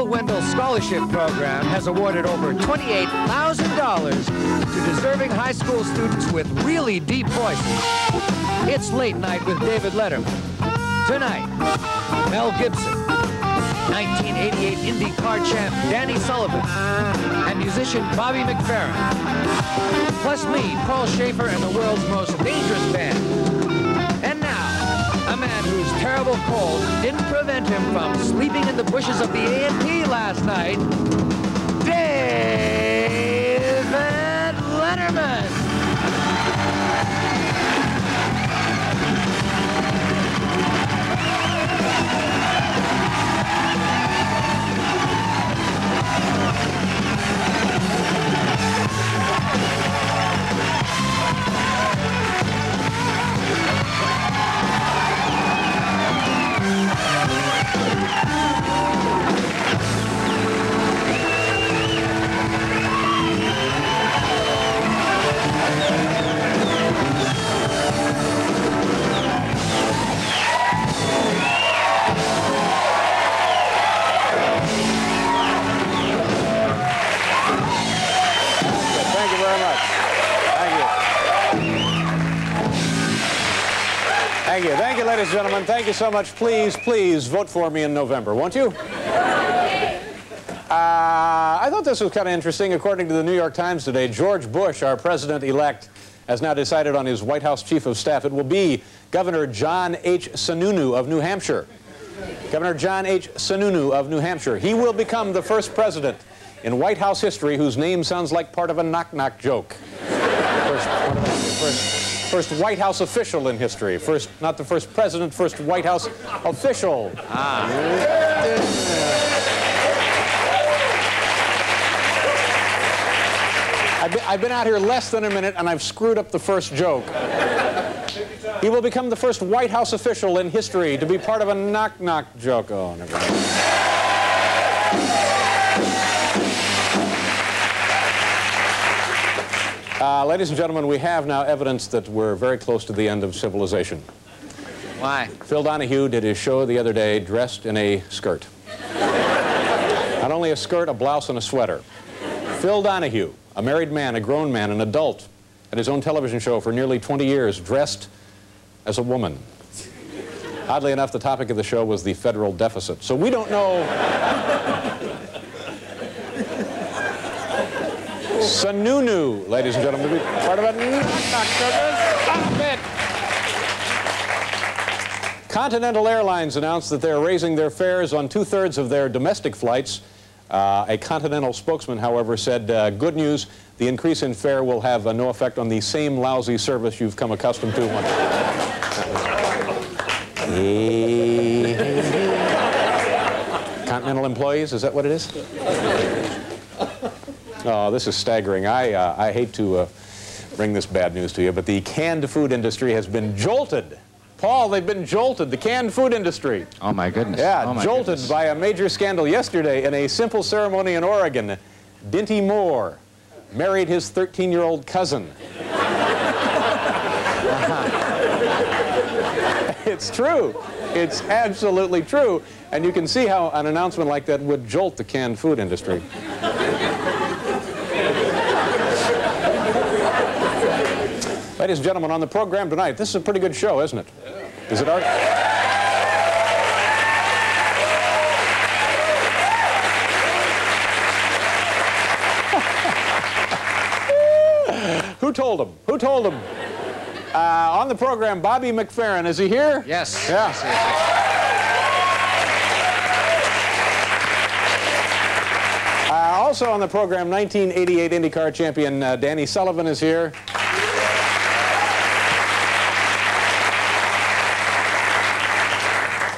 Bill Wendell Scholarship Program has awarded over $28,000 to deserving high school students with really deep voices. It's Late Night with David Letterman. Tonight, Mel Gibson, 1988 Indy car champ Danny Sullivan, and musician Bobby McFerrin. Plus me, Paul Schaffer, and the world's most dangerous band. And now, a man whose terrible cold didn't prevent him from sleeping in the bushes of the A&P last night, David Letterman. Thank you, ladies and gentlemen. Thank you so much. Please, please vote for me in November, won't you? I thought this was kind of interesting. According to the New York Times today, George Bush, our president-elect, has now decided on his White House chief of staff. It will be Governor John H. Sununu of New Hampshire. Governor John H. Sununu of New Hampshire. He will become the first president in White House history whose name sounds like part of a knock-knock joke. First White House official in history. First, not the first president, first White House official. I've been out here less than a minute and I've screwed up the first joke. He will become the first White House official in history to be part of a knock-knock joke. Oh, never mind. Ladies and gentlemen, we have now evidence that we're very close to the end of civilization. Why? Phil Donahue did his show the other day dressed in a skirt. Not only a skirt, a blouse, and a sweater. Phil Donahue, a married man, a grown man, an adult, at his own television show for nearly 20 years, dressed as a woman. Oddly enough, the topic of the show was the federal deficit. So we don't know... Sununu, ladies and gentlemen, part of a knock-knock joke. Stop it! Continental Airlines announced that they're raising their fares on 2/3 of their domestic flights. A Continental spokesman, however, said, good news, the increase in fare will have no effect on the same lousy service you've come accustomed to. Continental employees, is that what it is? Oh, this is staggering. I hate to bring this bad news to you, but the canned food industry has been jolted. Paul, they've been jolted, the canned food industry. Oh, my goodness. Yeah, oh, my jolted goodness. by a major scandal yesterday in a simple ceremony in Oregon. Dinty Moore married his 13-year-old cousin. It's true. It's absolutely true. And you can see how an announcement like that would jolt the canned food industry. Ladies and gentlemen, on the program tonight, this is a pretty good show, isn't it? Is it art? Who told him? Who told him? On the program, Bobby McFerrin. Is he here? Yes. Yeah. Also on the program, 1988 IndyCar champion Danny Sullivan is here.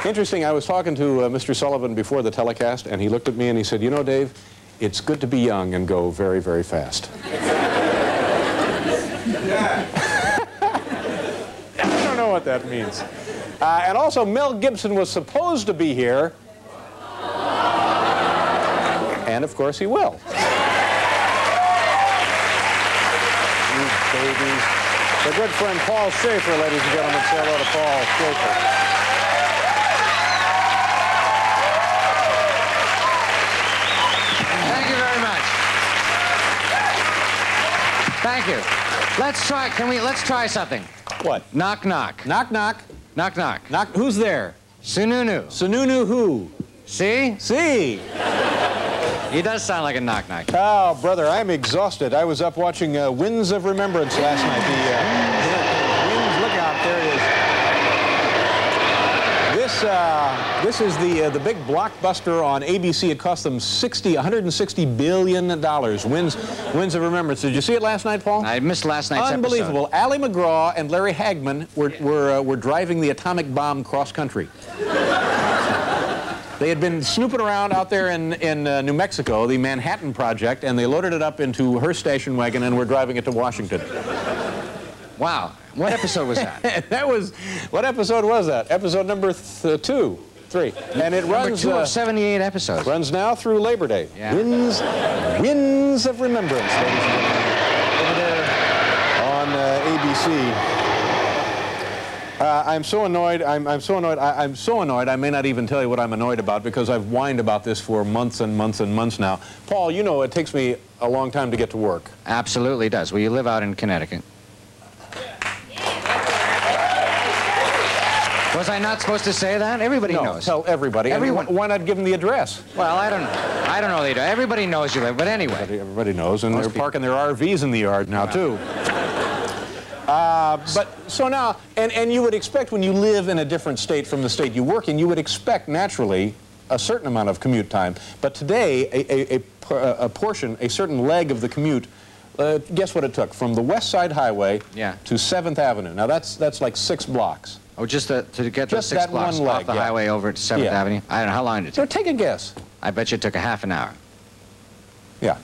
Interesting, I was talking to Mr. Sullivan before the telecast, and he looked at me and he said, you know, Dave, it's good to be young and go very, very fast. I don't know what that means. And also, Mel Gibson was supposed to be here. And, of course, he will. You babies. The good friend Paul Schaffer, ladies and gentlemen. Say hello to Paul Schaffer. Thank you. Let's try something. What? Knock, knock. Knock, knock. Knock, knock. Knock. Who's there? Sununu. Sununu who? See? See. He does sound like a knock, knock. Oh, brother, I'm exhausted. I was up watching Winds of Remembrance last night. Winds, look out, there it is. This is the big blockbuster on ABC. It cost them $160 billion. Winds of Remembrance. Did you see it last night, Paul? I missed last night's Unbelievable. episode. Ally McGraw and Larry Hagman were driving the atomic bomb cross country. They had been snooping around out there in New Mexico, the Manhattan Project, and they loaded it up into her station wagon and were driving it to Washington. Wow. What episode was that? What episode was that? Episode number 2, 3. And it runs... Number 2 of 78 episodes. Runs now through Labor Day. Yeah. Winds of Remembrance, ladies and gentlemen. Over there on ABC. I'm so annoyed. I'm so annoyed. I'm so annoyed. I may not even tell you what I'm annoyed about because I've whined about this for months and months and months now. Paul, you know it takes me a long time to get to work. Absolutely does. Well, you live out in Connecticut. Was I not supposed to say that? Everybody knows. Tell everybody. Everyone. Why not give them the address? Well, I don't know they do. Everybody knows you live, but anyway. Everybody knows, and they're parking their RVs in the yard now, too. But so now, and you would expect when you live in a different state from the state you work in, you would expect naturally a certain amount of commute time. But today, a portion, a certain leg of the commute, guess what it took? From the West Side Highway to 7th Avenue. Now that's like 6 blocks. Oh, just to get the 6 blocks one leg, off the highway over to 7th Avenue? I don't know. How long did it take? So take a guess. I bet you it took a half an hour. Yeah.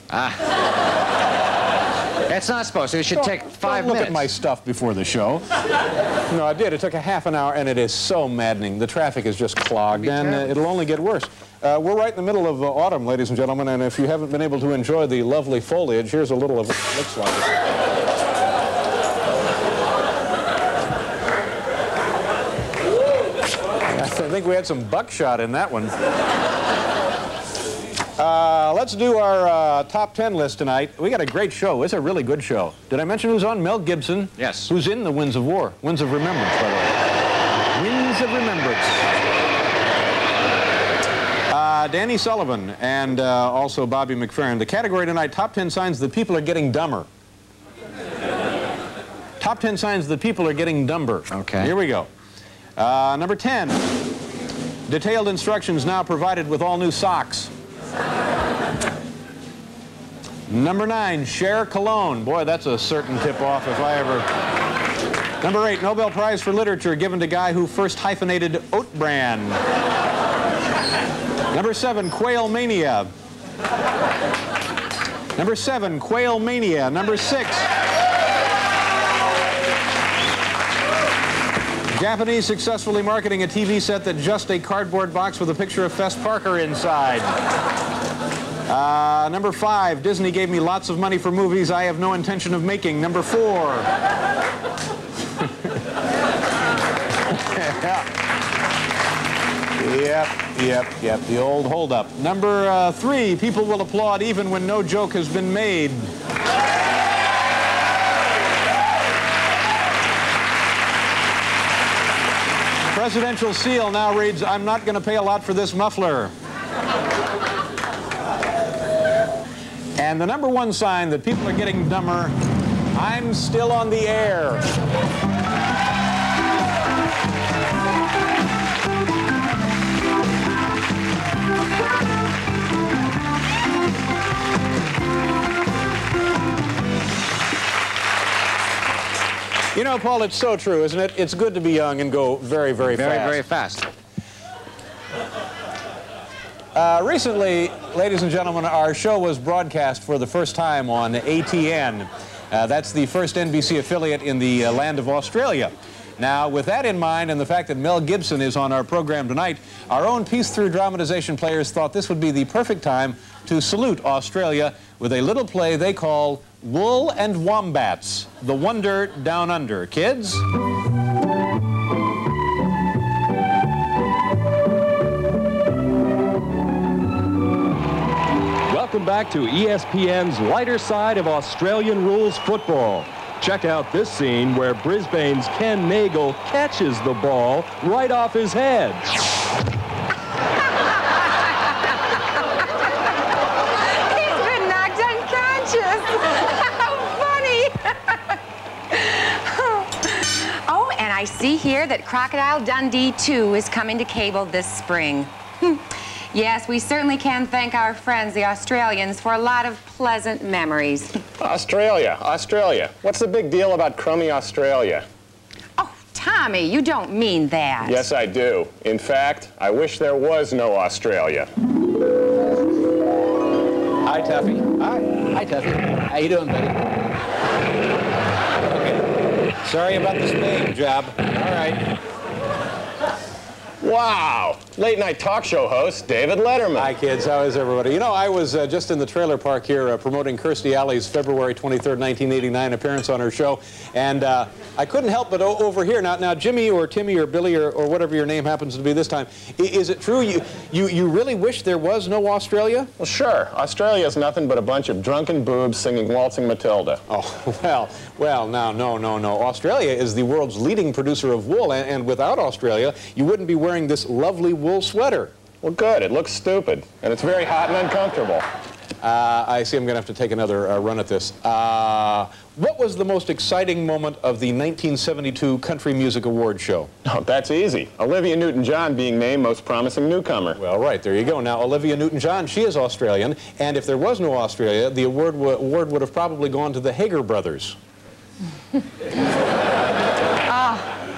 It's not supposed to. It should take 5 minutes. Look at my stuff before the show. No, I did. It took a half an hour, and it is so maddening. The traffic is just clogged, and it'll only get worse. We're right in the middle of autumn, ladies and gentlemen, and if you haven't been able to enjoy the lovely foliage, here's a little of what it looks like. I think we had some buckshot in that one. Let's do our top 10 list tonight. We got a great show. It's a really good show. Did I mention who's on? Mel Gibson. Yes. Who's in the Winds of War? Winds of Remembrance, by the way. Winds of Remembrance. Danny Sullivan and also Bobby McFerrin. The category tonight, top 10 signs that people are getting dumber. Top 10 signs that people are getting dumber. Okay. Here we go. Number 10. Detailed instructions now provided with all new socks. Number 9, share cologne. Boy, that's a certain tip-off if I ever... Number 8, Nobel Prize for Literature given to guy who first hyphenated oat bran. Number 7, quail mania. Number 7, quail mania. Number 6, Japanese successfully marketing a TV set that's just a cardboard box with a picture of Fess Parker inside. Number 5, Disney gave me lots of money for movies I have no intention of making. Number 4. Yep, the old hold-up. Number 3, people will applaud even when no joke has been made. Presidential seal now reads, I'm not going to pay a lot for this muffler. And the number 1 sign that people are getting dumber, I'm still on the air. You know, Paul, it's so true, isn't it? It's good to be young and go very, very fast. Very fast. Recently, ladies and gentlemen, our show was broadcast for the first time on ATN. That's the first NBC affiliate in the land of Australia. Now, with that in mind and the fact that Mel Gibson is on our program tonight, our own piece-through dramatization players thought this would be the perfect time to salute Australia with a little play they call Wool and Wombats, The Wonder Down Under. Kids? Welcome back back to ESPN's lighter side of Australian rules football. Check out this scene where Brisbane's Ken Nagle catches the ball right off his head. He's been knocked unconscious. How funny. Oh, and I see here that Crocodile Dundee 2 is coming to cable this spring. Yes, we certainly can thank our friends, the Australians, for a lot of pleasant memories. Australia. What's the big deal about crummy Australia? Oh, Tommy, you don't mean that. Yes, I do. In fact, I wish there was no Australia. Hi, Tuffy. Hi, Tuffy. How you doing, buddy? Okay. Sorry about the spaying job. All right. Wow! Late night talk show host, David Letterman. Hi, kids. How is everybody? You know, I was just in the trailer park here promoting Kirstie Alley's February 23rd, 1989 appearance on her show, and I couldn't help but overhear. Now, Jimmy or Timmy or Billy or whatever your name happens to be this time, is it true you really wish there was no Australia? Well, sure. Australia's nothing but a bunch of drunken boobs singing Waltzing Matilda. Oh, well, now, no. Australia is the world's leading producer of wool, and without Australia, you wouldn't be wearing this lovely wool sweater. Well, good. It looks stupid, and it's very hot and uncomfortable. I see I'm going to have to take another run at this. What was the most exciting moment of the 1972 Country Music Awards show? Oh, that's easy. Olivia Newton-John being named Most Promising Newcomer. Well, right, there you go. Now, Olivia Newton-John, she is Australian, and if there was no Australia, the award would have probably gone to the Hager brothers.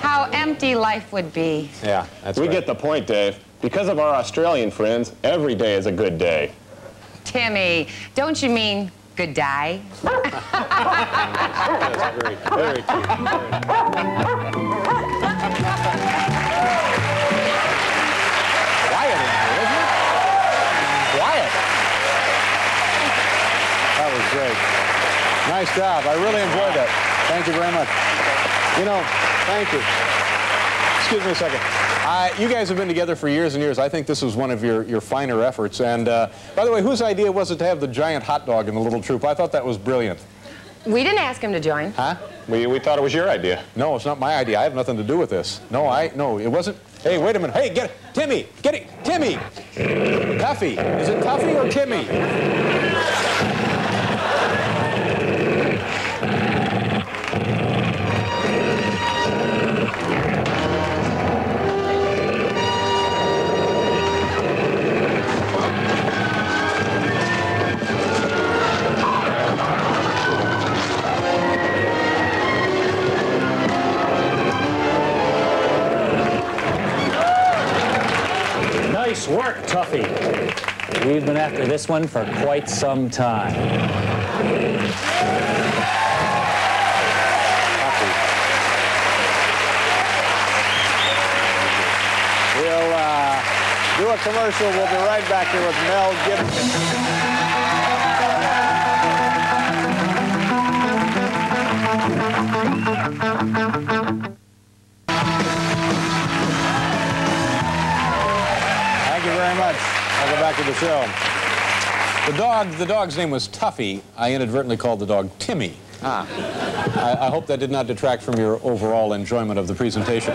How empty life would be. Yeah, that's We right. get the point, Dave. Because of our Australian friends, every day is a good day. Timmy, don't you mean good die? That's very, very cute. Quiet in here, isn't it? Quiet. That was great. Nice job. I really enjoyed that. Thank you very much. You know, thank you. Excuse me a second. You guys have been together for years and years. I think this was one of your finer efforts. And by the way, whose idea was it to have the giant hot dog in the little troupe? I thought that was brilliant. We didn't ask him to join. Huh? We thought it was your idea. No, it's not my idea. I have nothing to do with this. No, it wasn't. Hey, wait a minute. Hey, get it. Timmy, get it. Timmy. Tuffy. Is it Tuffy or Timmy? Nice work, Tuffy. We've been after this one for quite some time. We'll do a commercial. We'll be right back here with Mel Gibson. Thank you very much. I'll go back to the show. The dog's name was Tuffy. I inadvertently called the dog Timmy. I hope that did not detract from your overall enjoyment of the presentation.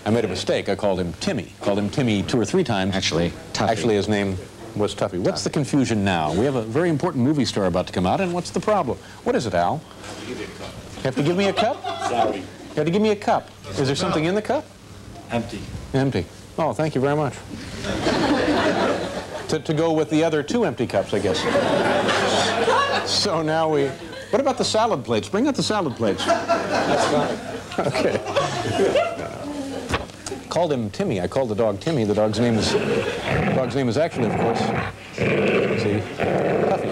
I made a mistake. I called him Timmy. Called him Timmy 2 or 3 times. Actually, Tuffy. Actually, his name was Tuffy. What's the confusion now? We have a very important movie star about to come out, and what's the problem? What is it, Al? You have to give me a cup? Sorry. You have to give me a cup. Is there something in the cup? Empty. Empty. Oh, thank you very much. to go with the other 2 empty cups, I guess. So now we... What about the salad plates? Bring out the salad plates. That's fine. Okay. Called him Timmy. I called the dog Timmy. The dog's name is actually, of course, see, Tuffy.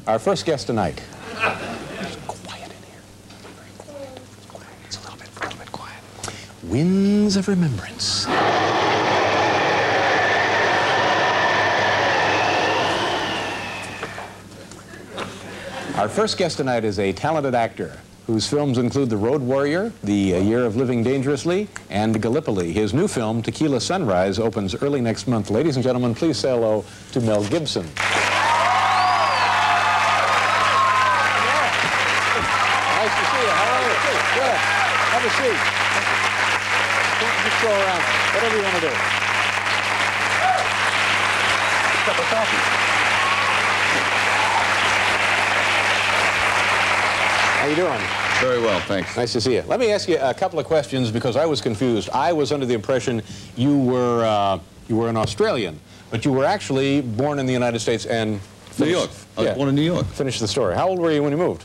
Our first guest tonight. It's quiet in here. Very quiet. It's quiet. It's a little bit quiet. Winds of Remembrance. Our first guest tonight is a talented actor whose films include The Road Warrior, The Year of Living Dangerously, and Gallipoli. His new film, Tequila Sunrise, opens early next month. Ladies and gentlemen, please say hello to Mel Gibson. Nice to see you. How are you? Good. Have a seat. Just go around. Whatever you want to do. Cup of coffee. How you doing? Very well, thanks. Nice to see you. Let me ask you a couple of questions because I was confused. I was under the impression you were an Australian, but you were actually born in the United States and New York. I was born in New York. Finish the story. How old were you when you moved?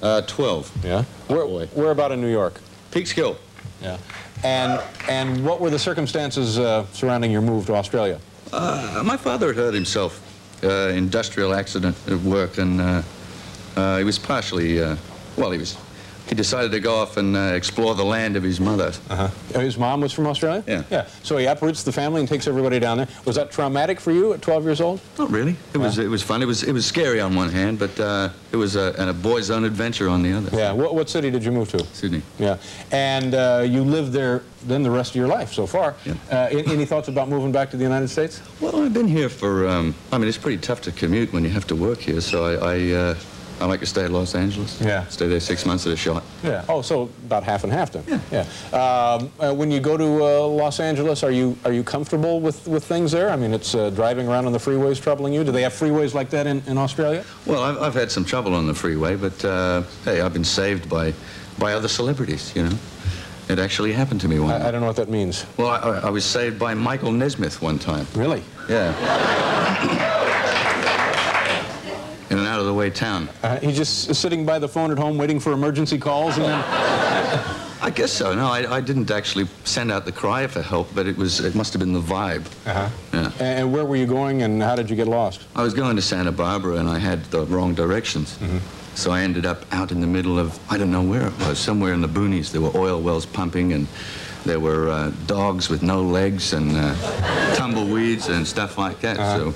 12. Yeah. Where about in New York? Peekskill. Yeah. And what were the circumstances surrounding your move to Australia? My father had hurt himself, industrial accident at work, and he was partially, he decided to go off and explore the land of his mother. His mom was from Australia? Yeah. Yeah. So he uproots the family and takes everybody down there. Was that traumatic for you at 12 years old? Not really. It was fun. It was scary on one hand, but it was a boy's own adventure on the other. Yeah. What city did you move to? Sydney. Yeah. And you lived there then the rest of your life so far. Yeah. Any thoughts about moving back to the United States? Well, I've been here for, I mean, it's pretty tough to commute when you have to work here, so I like to stay at Los Angeles. Yeah. Stay there 6 months at a shot. Yeah. Oh, so about half and half then. Yeah. Yeah. When you go to Los Angeles, are you comfortable with things there? I mean, it's driving around on the freeways troubling you. Do they have freeways like that in Australia? Well, I've had some trouble on the freeway, but hey, I've been saved by other celebrities, you know. It actually happened to me one time. I don't know what that means. Well, I was saved by Michael Nesmith one time. Really? Yeah. In an out-of-the-way town. He's just sitting by the phone at home waiting for emergency calls and then... I guess so. No, I didn't actually send out the cry for help, but it must have been the vibe. Yeah. And where were you going and how did you get lost? I was going to Santa Barbara and I had the wrong directions. So I ended up out in the middle of, I don't know where it was, somewhere in the boonies. There were oil wells pumping and there were dogs with no legs and tumbleweeds and stuff like that. So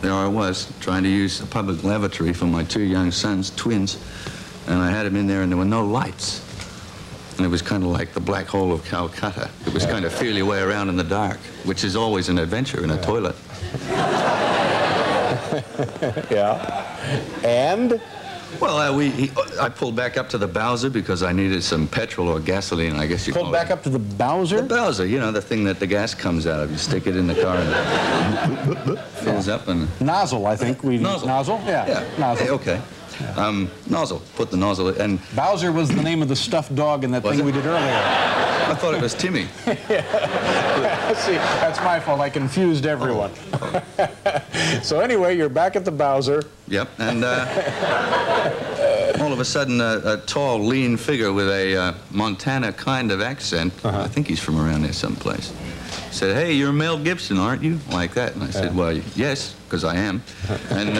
there I was, trying to use a public lavatory for my 2 young sons, twins, and I had them in there and there were no lights. And it was kind of like the black hole of Calcutta. It was kind of feel your way around in the dark, which is always an adventure in a toilet. Yeah. And? Well, I pulled back up to the Bowser because I needed some petrol or gasoline, I guess you call it. Pulled back up to the Bowser? The Bowser, you know, the thing that the gas comes out of. You stick it in the car and fills up and... Nozzle, I think. Nozzle? Yeah. Yeah. Nozzle. Okay. Nozzle. Put the nozzle in. And Bowser was the name of the stuffed dog in that thing we did earlier. I thought it was Timmy. See, that's my fault. I confused everyone. So anyway, you're back at the Bowser. Yep. And all of a sudden, a tall, lean figure with a Montana kind of accent, I think he's from around there someplace, said, "Hey, you're Mel Gibson, aren't you?" Like that. And I said, "Well, yes, because I am." And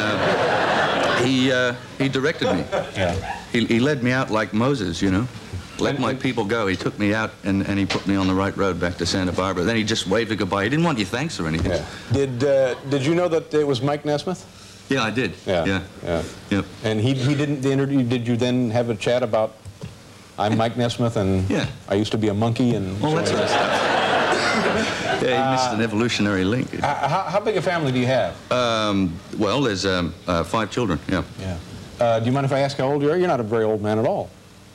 he directed me. Yeah. He led me out like Moses, you know. Let my people go. He took me out and he put me on the right road back to Santa Barbara. Then he just waved a goodbye. He didn't want your thanks or anything. Yeah. Did you know that it was Mike Nesmith? Yeah, I did. Yeah. Yep. And he didn't interview. Did you then have a chat about, I'm Mike Nesmith and I used to be a monkey and... Well, that's nice stuff. Yeah, he missed an evolutionary link. How big a family do you have? Well, there's 5 children. Yeah. Do you mind if I ask how old you are? You're not a very old man at all.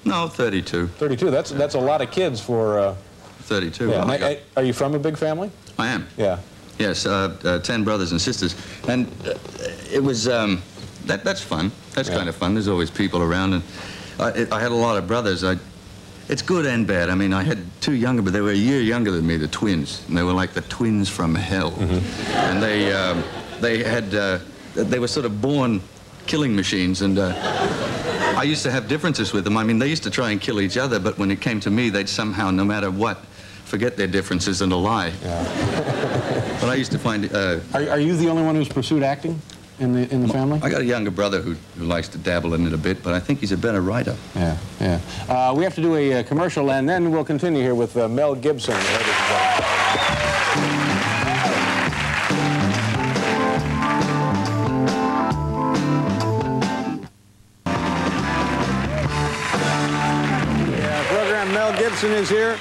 No, 32. 32. That's a lot of kids for... 32. Yeah. Well, are you from a big family? I am. Yeah. Yes, 10 brothers and sisters. And it was, that's fun. That's kind of fun. There's always people around. And I had a lot of brothers. It's good and bad. I mean, I had 2 younger, but they were a year younger than me, the twins. And they were like the twins from hell. And they were sort of born killing machines. And I used to have differences with them. I mean, they used to try and kill each other, but when it came to me, they'd somehow, no matter what, forget their differences and lie. Yeah. But I used to find... Are you the only one who's pursued acting in the family? I got a younger brother who likes to dabble in it a bit, but I think he's a better writer. Yeah. We have to do a commercial, and then we'll continue here with Mel Gibson, ladies and gentlemen. Gibson is here.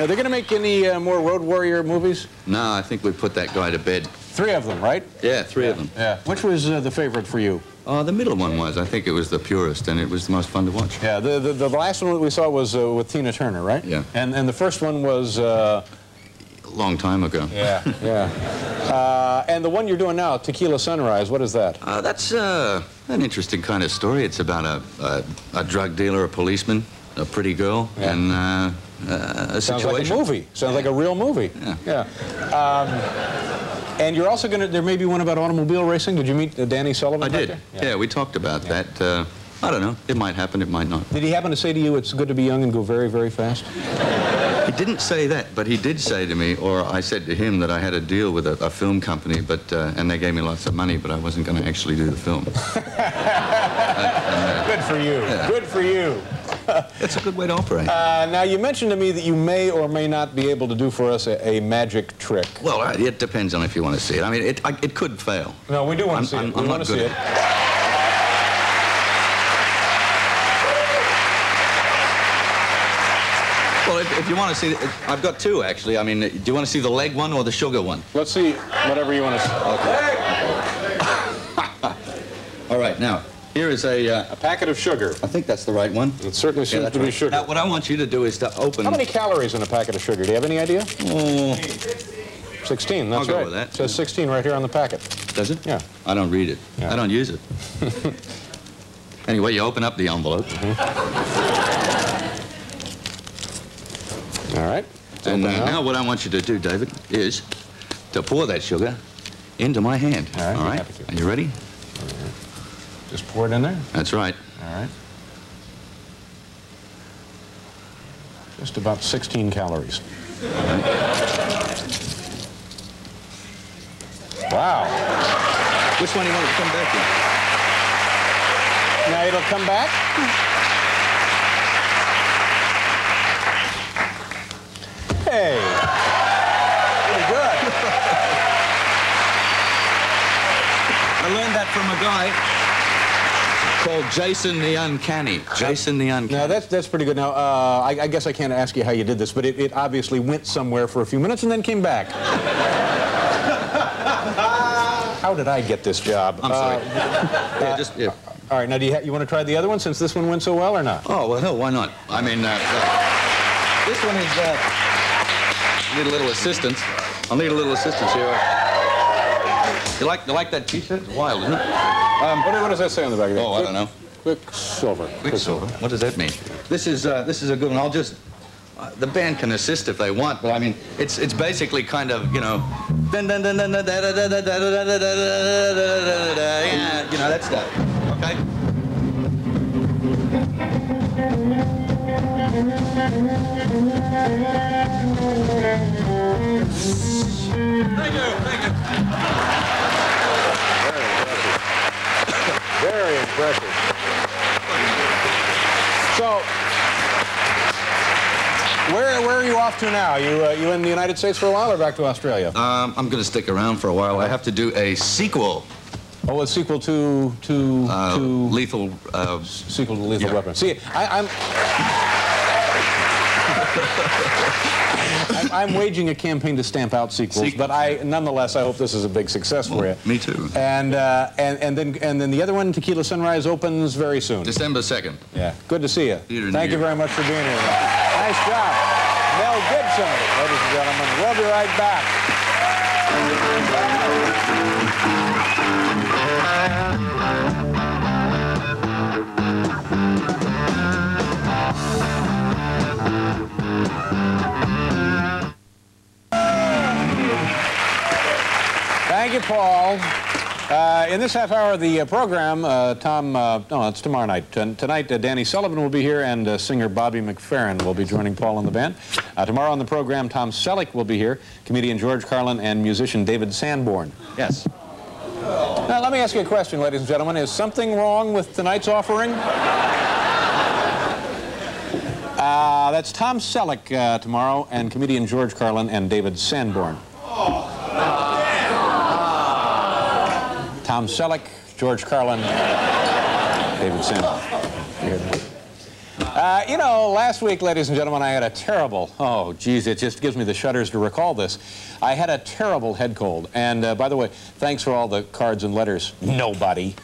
Are they going to make any more Road Warrior movies? No, I think we put that guy to bed. 3 of them, right? Yeah, 3 of them. Yeah. Which was the favorite for you? The middle one was. I think it was the purest, and it was the most fun to watch. Yeah, the last one that we saw was with Tina Turner, right? Yeah. And the first one was... a long time ago. Yeah, yeah. And the one you're doing now, Tequila Sunrise, what is that? That's an interesting kind of story. It's about a drug dealer, a policeman, a pretty girl, and a Sounds situation. like a movie. Sounds like a real movie. Yeah. And you're also going to, there may be one about automobile racing. Did you meet Danny Sullivan? I did. Yeah, we talked about that. I don't know. It might happen, it might not. Did he happen to say to you, it's good to be young and go very, very fast? He didn't say that, but he did say to me, or I said to him that I had a deal with a film company, but and they gave me lots of money, but I wasn't going to actually do the film. Good for you. Yeah. Good for you. It's a good way to operate. Now, you mentioned to me that you may or may not be able to do for us a magic trick. Well, it depends on if you want to see it. I mean, it could fail. No, we do want to see it. We want to see it. Well, if you want to see it, I've got 2, actually. I mean, do you want to see the leg one or the sugar one? Let's see whatever you want to see. Okay. All right, now, here is a packet of sugar. I think that's the right one. It certainly seems to be sugar. Now, what I want you to do is to open... How many calories in a packet of sugar? Do you have any idea? 16, that's I'll go right. with that. It says 16 right here on the packet. Does it? Yeah. I don't read it. Yeah. I don't use it. Anyway, you open up the envelope. All right. And now what I want you to do, David, is to pour that sugar into my hand. All right? Are you ready? Just pour it in there? That's right. All right. Just about 16 calories. All right. Wow. Which one do you want it to come back in? Now it'll come back? Hey. Pretty good. I learned that from a guy called Jason the Uncanny. Jason the Uncanny. Now, that's pretty good. Now, I guess I can't ask you how you did this, but it obviously went somewhere for a few minutes and then came back. How did I get this job? I'm sorry. Yeah. All right, now, do you want to try the other one since this one went so well or not? Oh, well, hell, why not? I mean, this one is... need a little assistance. I'll need a little assistance here. You like that T-shirt? It's wild, isn't it? What does that say on the back of it? Oh, I don't know. Quicksilver. Quicksilver. What does that mean? This is a good one. I'll just... the band can assist if they want, but I mean, it's basically kind of, you know... Yeah, you know, that stuff. Okay? Thank you. Very impressive. So, where are you off to now? You in the United States for a while or back to Australia? I'm going to stick around for a while. I have to do a sequel. Oh, a sequel to Lethal... sequel to Lethal Weapon. See, I'm waging a campaign to stamp out sequels, but nonetheless, I hope this is a big success for you. Me too. And then the other one, Tequila Sunrise, opens very soon. December 2nd. Yeah. Good to see you. Thank you very much for being here. Nice job. Mel Gibson, ladies and gentlemen. We'll be right back. Thank you, Paul. In this half hour of the program, it's tomorrow night. Tonight, Danny Sullivan will be here, and singer Bobby McFerrin will be joining Paul and the band. Tomorrow on the program, Tom Selleck will be here, comedian George Carlin, and musician David Sanborn. Yes. Now, let me ask you a question, ladies and gentlemen. Is something wrong with tonight's offering? That's Tom Selleck tomorrow, and comedian George Carlin, and David Sanborn. Tom Selleck, George Carlin, David Sanborn. You know, last week, ladies and gentlemen, I had a terrible, oh, geez, it just gives me the shudders to recall this. I had a terrible head cold. And by the way, thanks for all the cards and letters. Nobody.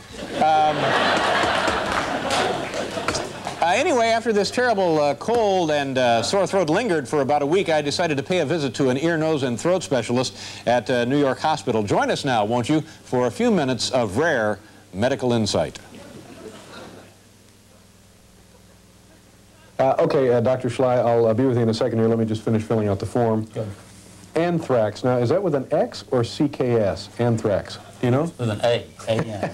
Anyway, after this terrible cold and sore throat lingered for about a week, I decided to pay a visit to an ear, nose, and throat specialist at New York Hospital. Join us now, won't you, for a few minutes of rare medical insight. Okay, Dr. Schley, I'll be with you in a second here. Let me just finish filling out the form. Good. Anthrax. Now, is that with an X or CKS? Anthrax. You know? With an A. A-N.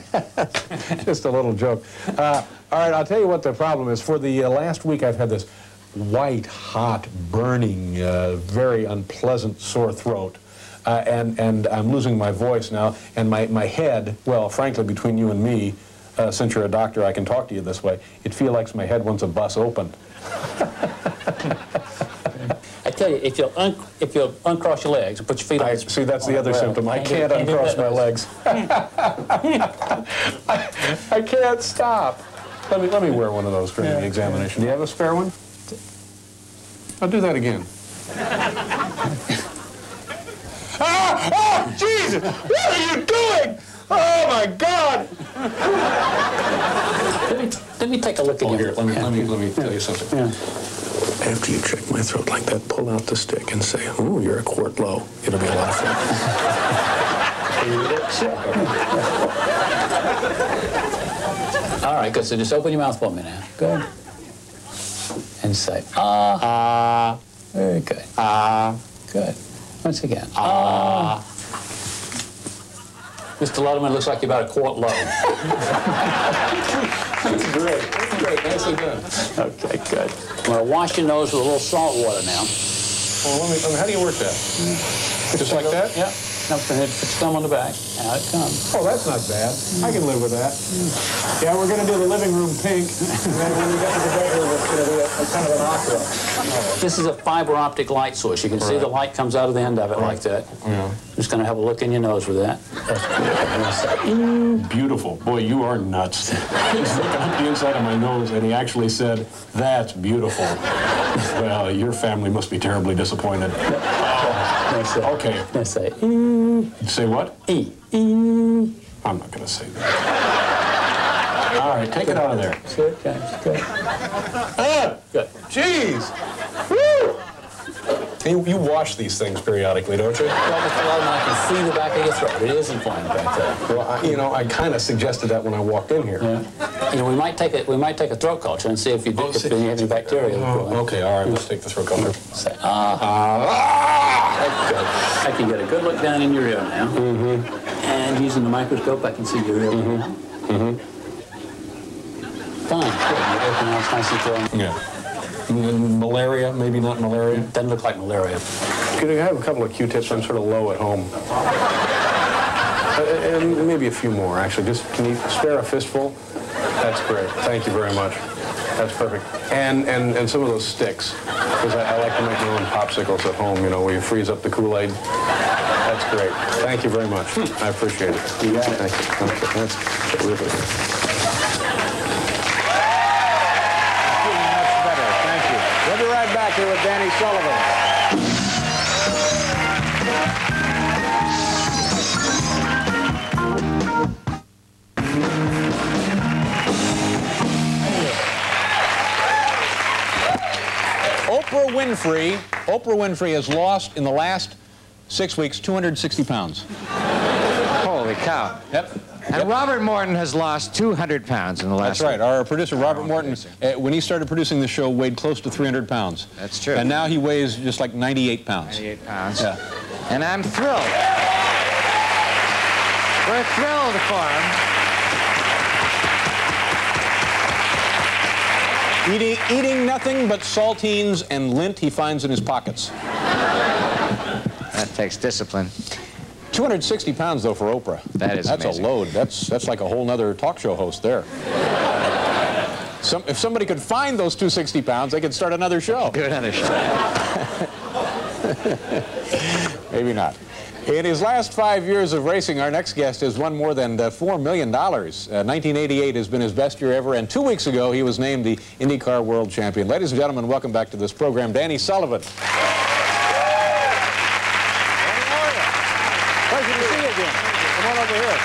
Just a little joke. All right, I'll tell you what the problem is. For the last week, I've had this white, hot, burning, very unpleasant sore throat. And I'm losing my voice now. And my head, well, frankly, between you and me, since you're a doctor, I can talk to you this way. It feels like my head wants a bus opened. I tell you, if you'll uncross your legs and put your feet on See, that's the other symptom. I can't uncross my legs. I can't stop. Let me wear one of those during the examination. Do you have a spare one? I'll do that again. Oh, Jesus! What are you doing? Oh, my God! Let me take a look at you. Here, let me tell you something. Yeah. After you check my throat like that, pull out the stick and say, "Ooh, you're a quart low." It'll be a lot of fun. All right, good. So just open your mouth for me now. Good. And say, ah. Ah. Very good. Ah. Good. Once again. Ah. Mr. Letterman, looks like you're about a quart low. That's great. That's great. Nicely done. Okay, good. I'm going to wash your nose with a little salt water now. Well, how do you work that? Just like that? Yeah. Now, put your thumb on the back. Out it comes. Oh, that's not bad. I can live with that. Yeah, we're going to do the living room pink. And then when we get to the bedroom, it's going to be a kind of an opera. This is a fiber optic light source. You can see the light comes out of the end of it like that. Yeah. Just going to have a look in your nose with that. Beautiful. Boy, you are nuts. He's looking up the inside of my nose, and he actually said, "That's beautiful." Well, your family must be terribly disappointed. Okay. Let's say You say what? E. I'm not going to say that. All right, take it out of there. Good, James. Good. Good. Jeez. Woo! You wash these things periodically, don't you? Well, Mr. Letterman, I can see the back of your throat. It is inflamed back there. Well, I kind of suggested that when I walked in here. Yeah. You know, we might take a throat culture and see if you have any bacteria. Okay, all right, let's take the throat culture. Say, That's good. I can get a good look down in your ear now. Mm-hmm. And using the microscope, I can see your ear. Mm-hmm. Fine. Good. Everything else nice and clear. Yeah. Malaria, maybe not malaria. Doesn't look like malaria. Could I have a couple of Q-tips? I'm sort of low at home. And maybe a few more, actually. Just, can you spare a fistful? That's great. Thank you very much. That's perfect. And some of those sticks, because I like to make my own popsicles at home, you know, where you freeze up the Kool-Aid. That's great. Thank you very much. I appreciate it. You got it. Thank you. Okay, that's terrific. We'll be right back here with Danny Sullivan. Oprah Winfrey has lost in the last 6 weeks 260 pounds. Holy cow. Yep. And Robert Morton has lost 200 pounds in the last That's right. Our producer, Robert Morton, when he started producing the show, weighed close to 300 pounds. That's true. And now he weighs just like 98 pounds. 98 pounds. Yeah. And I'm thrilled. We're thrilled for him. Eating nothing but saltines and lint he finds in his pockets. That takes discipline. 260 pounds, though, for Oprah. That's amazing. A load. That's like a whole nother talk show host there. If somebody could find those 260 pounds, they could start another show. Do another show. Maybe not. In his last 5 years of racing, our next guest has won more than $4 million. 1988 has been his best year ever, and 2 weeks ago he was named the IndyCar World Champion. Ladies and gentlemen, welcome back to this program, Danny Sullivan. Pleasure to see you again. Come on over here.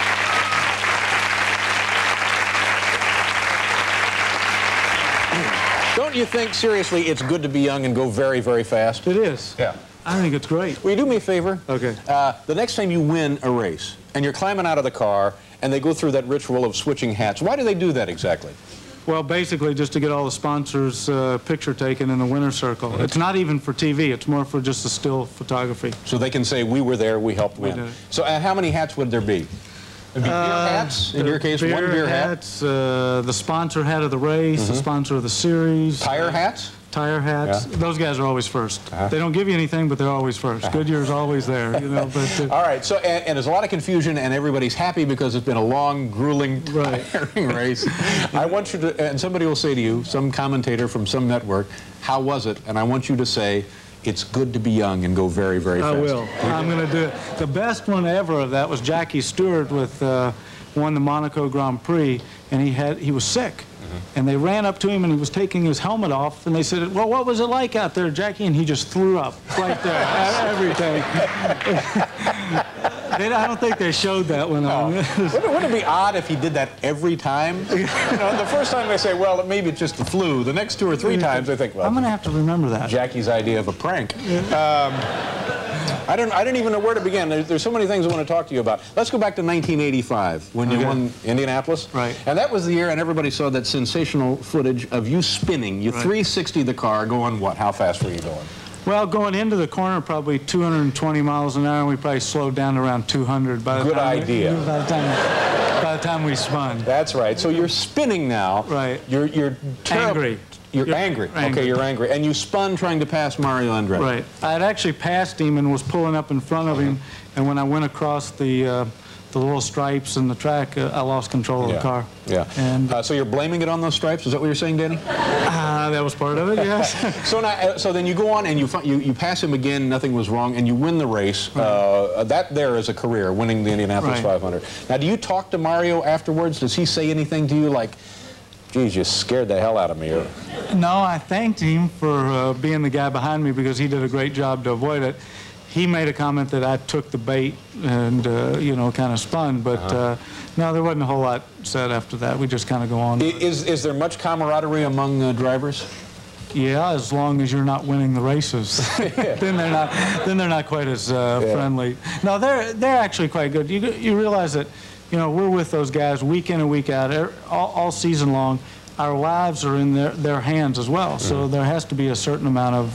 Don't you think, seriously, it's good to be young and go very, very fast? It is. Yeah. I think it's great. Will you do me a favor? Okay. The next time you win a race, and you're climbing out of the car, and they go through that ritual of switching hats, why do they do that exactly? Well, basically just to get all the sponsors' picture taken in the winner's circle. It's not even for TV. It's more for just the still photography. So they can say, we were there, we helped win. did it. So how many hats would there be? Beer hats? In your case, one beer hats, the sponsor hat of the race, the sponsor of the series. Tire hats? Tire hats. Yeah. Those guys are always first. They don't give you anything, but they're always first. Goodyear's always there, you know. But, all right, so, and there's a lot of confusion, and everybody's happy because it's been a long, grueling, tiring race. I want you to, and somebody will say to you, some commentator from some network, how was it? And I want you to say, it's good to be young and go very, very fast. I will. I'm going to do it. The best one ever of that was Jackie Stewart with won the Monaco Grand Prix, and he was sick. And they ran up to him, and he was taking his helmet off, and they said, well, what was it like out there, Jackie? And he just threw up right there, everything. I don't think they showed that one on. Wouldn't it be odd if he did that every time? You know, the first time they say, well, maybe it's just the flu. The next 2 or 3 times they think, well, I'm going to have to remember that. Jackie's idea of a prank. I didn't even know where to begin. There's so many things I want to talk to you about. Let's go back to 1985 when you won Indianapolis. Right. And that was the year, and everybody saw that sensational footage of you spinning. You 360 the car, going what? How fast were you going? Well, going into the corner, probably 220 miles an hour, and we probably slowed down to around 200 by the by the time we spun. That's right. So you're spinning now. Right. You're angry. You're angry. Okay, you're angry. And you spun trying to pass Mario Andretti. Right. I had actually passed him and was pulling up in front of him, and when I went across the little stripes in the track, I lost control of the car. Yeah. And so you're blaming it on those stripes? Is that what you're saying, Danny? That was part of it, yes. So then you go on and you pass him again, nothing was wrong, and you win the race. That there is a career, winning the Indianapolis 500. Now, do you talk to Mario afterwards? Does he say anything to you like, geez, you scared the hell out of me? Or... No, I thanked him for being the guy behind me because he did a great job to avoid it. He made a comment that I took the bait and, you know, kind of spun, but no, there wasn't a whole lot said after that. We just kind of go on. Is there much camaraderie among drivers? Yeah, as long as you're not winning the races. then they're not quite as friendly. No, they're actually quite good. You realize that, you know, we're with those guys week in and week out, all season long. Our lives are in their hands as well, so there has to be a certain amount of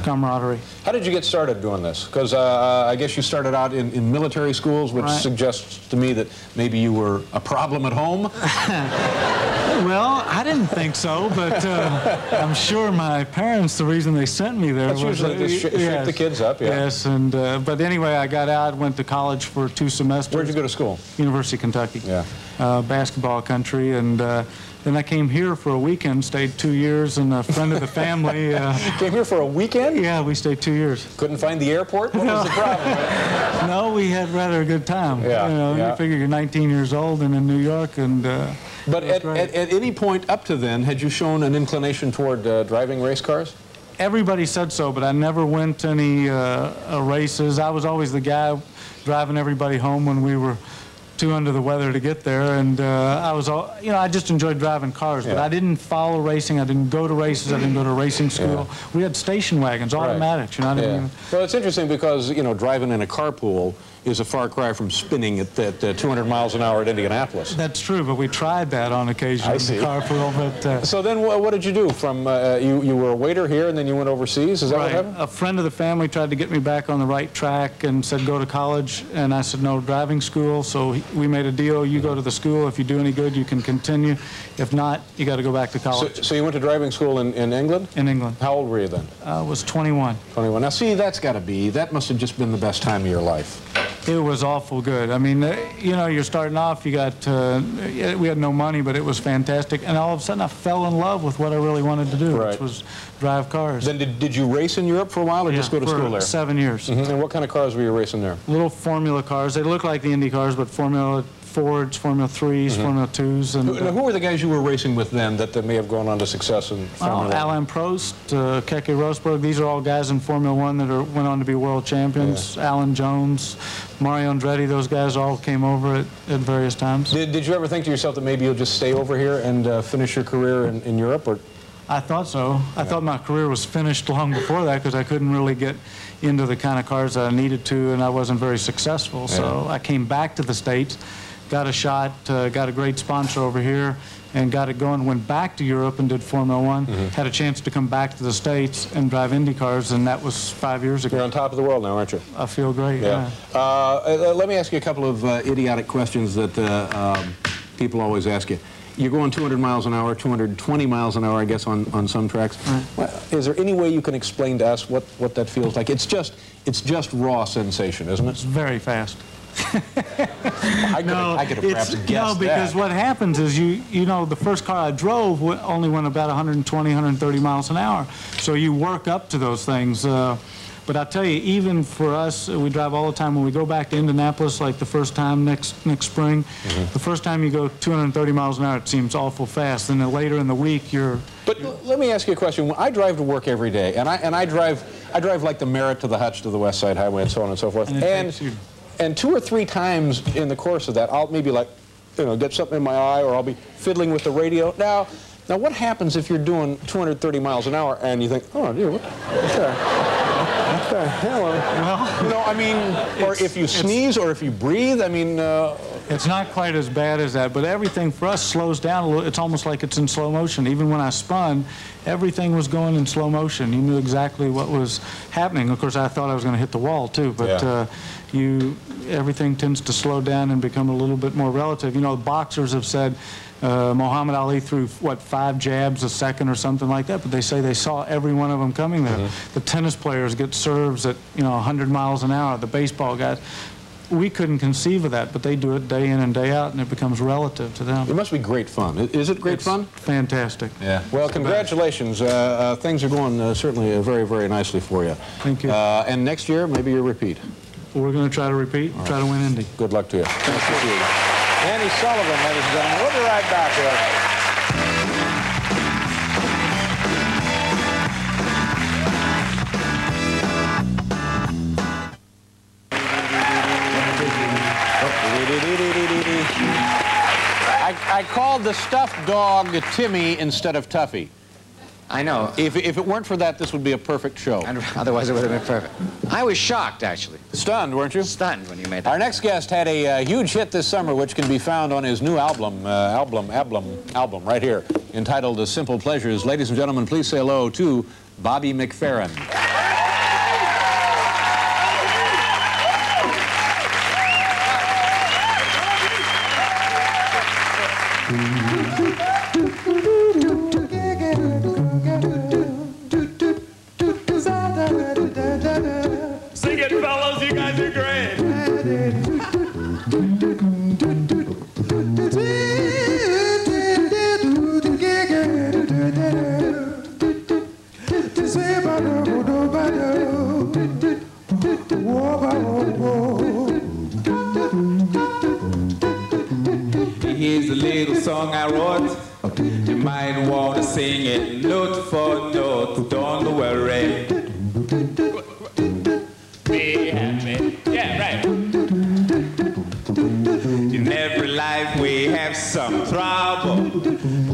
camaraderie. How did you get started doing this? Because I guess you started out in military schools, which suggests to me that maybe you were a problem at home. Well, I didn't think so, but I'm sure my parents, the reason they sent me there was usually to shake the kids up, Yes, and but anyway, I got out, went to college for 2 semesters. Where'd you go to school? University of Kentucky. Yeah. Basketball country, and then I came here for a weekend, stayed 2 years, and a friend of the family... Came here for a weekend? Yeah, we stayed 2 years. Couldn't find the airport? What was the problem? No, we had rather a good time. Yeah, you know, you figure you're 19 years old and in New York, and... But at any point up to then, had you shown an inclination toward driving race cars? Everybody said so, but I never went to any races. I was always the guy driving everybody home when we were too under the weather to get there, and I just enjoyed driving cars, but I didn't follow racing. I didn't go to races. I didn't go to racing school. We had station wagons, automatics. You know, I didn't even... Well, it's interesting because, you know, driving in a carpool is a far cry from spinning at 200 miles an hour at Indianapolis. That's true, but we tried that on occasion. I see. Carpool, but... So then what did you do? From you were a waiter here and then you went overseas? Is that what happened? A friend of the family tried to get me back on the right track and said go to college, and I said no, driving school. So we made a deal. You go to the school. If you do any good, you can continue. If not, you got to go back to college. So you went to driving school in England? In England. How old were you then? I was 21. 21. Now see, that must have just been the best time of your life. It was awful good. I mean, you know, you're starting off, you got, we had no money, but it was fantastic. And all of a sudden I fell in love with what I really wanted to do, which was drive cars. Then did you race in Europe for a while or just go to school there? 7 years. And what kind of cars were you racing there? Little Formula cars. They look like the Indy cars, but Formula Fords, Formula 3s, Formula 2s. And, who were the guys you were racing with then that may have gone on to success in Formula 1? Alain Prost, Keke Rosberg. These are all guys in Formula 1 that went on to be world champions. Alan Jones, Mario Andretti, those guys all came over at various times. Did you ever think to yourself that maybe you'll just stay over here and finish your career in Europe? Or? I thought so. I thought my career was finished long before that because I couldn't really get into the kind of cars that I needed to, and I wasn't very successful. So I came back to the States, got a shot, got a great sponsor over here, and got it going. Went back to Europe and did Formula 1. Had a chance to come back to the States and drive Indy cars, and that was 5 years ago. You're on top of the world now, aren't you? I feel great, yeah. Let me ask you a couple of idiotic questions that people always ask you. You're going 200 miles an hour, 220 miles an hour, I guess, on some tracks. Well, is there any way you can explain to us what that feels like? It's just raw sensation, isn't it? It's very fast. I could have perhaps guessed No, because what happens is you know, the first car I drove only went about 120, 130 miles an hour. So you work up to those things. But I tell you, even for us, we drive all the time. When we go back to Indianapolis, like the first time next spring, the first time you go 230 miles an hour, it seems awful fast. And then later in the week, But let me ask you a question. I drive to work every day, and I drive like the Merritt to the Hutch to the West Side Highway and so on and so forth. And 2 or 3 times in the course of that, I'll maybe get something in my eye, or I'll be fiddling with the radio. Now what happens if you're doing 230 miles an hour and you think, oh, dear, what the hell? Well, you know, I mean, or if you sneeze or if you breathe, I mean... It's not quite as bad as that, but everything for us slows down a little. It's almost like it's in slow motion. Even when I spun, everything was going in slow motion. You knew exactly what was happening. Of course, I thought I was going to hit the wall, too, but everything tends to slow down and become a little bit more relative. You know, boxers have said Muhammad Ali threw, 5 jabs a second or something like that, but they say they saw every one of them coming there. The tennis players get serves at, 100 miles an hour. The baseball guys. We couldn't conceive of that, but they do it day in and day out, and it becomes relative to them. It must be great fun. Is it great fun? Fantastic. Yeah. Well, congratulations. Things are going certainly very, very nicely for you. Thank you. And next year, maybe you repeat. We're going to try to repeat, try to win Indy. Good luck to you. Thank you. Danny Sullivan, ladies and gentlemen. We'll be right back here. I called the stuffed dog Timmy instead of Tuffy. I know. If it weren't for that, this would be a perfect show. And otherwise, it would have been perfect. I was shocked, actually. Stunned, weren't you? Stunned when you made that. Our next guest had a huge hit this summer, which can be found on his new album right here, entitled Simple Pleasures. Ladies and gentlemen, please say hello to Bobby McFerrin. Sing it, fellas, you guys are great. Here's a little song I wrote. You might want to sing it note for note. Don't worry. Be happy. Yeah, right. In every life we have some trouble.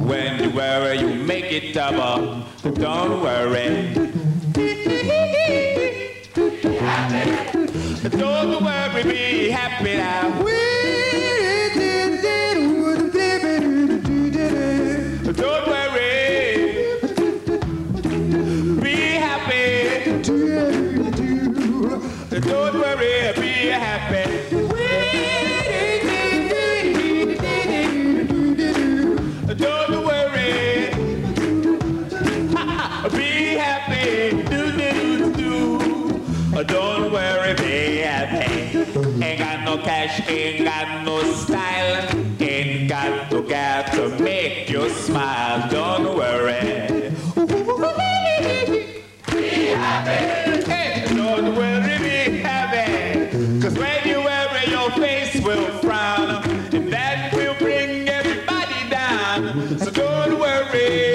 When you worry, you make it double. Don't worry. Don't worry, be happy now. Don't worry, be happy. Don't worry, be happy. Don't worry, be happy. Don't worry, be happy. Ain't got no cash, ain't got no style, ain't got no gal to make you smile. Don't worry. Be happy. Hey, don't worry, be happy. 'Cause when you worry, your face will frown, and that will bring everybody down. So don't worry.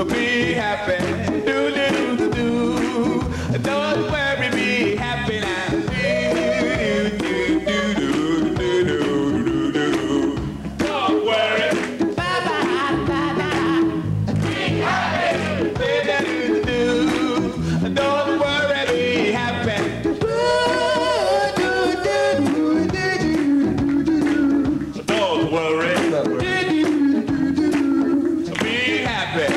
Be happy, do do do do. Don't worry, be happy now. Do do do do do do do. Don't worry. Bye bye bye bye. Be happy. Do do do do. Don't worry, be happy. Don't worry. Be happy.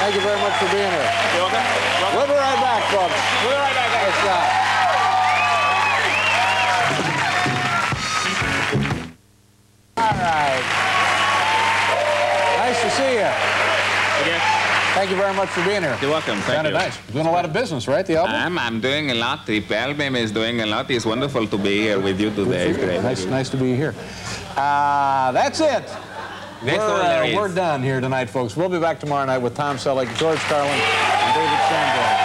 Thank you very much for being here. You're welcome. We'll be right back, folks. We'll be right back. Nice job. All right. Nice to see you. Again. Thank you very much for being here. You're welcome. Thank Sounded you. nice. Doing a lot of business, right, the album? I'm doing a lot. The album is doing a lot. It's wonderful to be here with you today. It's great. Nice to be here. That's it. We're done here tonight, folks. We'll be back tomorrow night with Tom Selleck, George Carlin, and David Sanborn.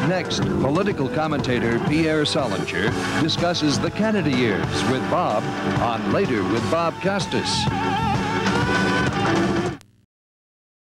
Next, political commentator Pierre Solinger discusses the Kennedy years with Bob on Later with Bob Costas.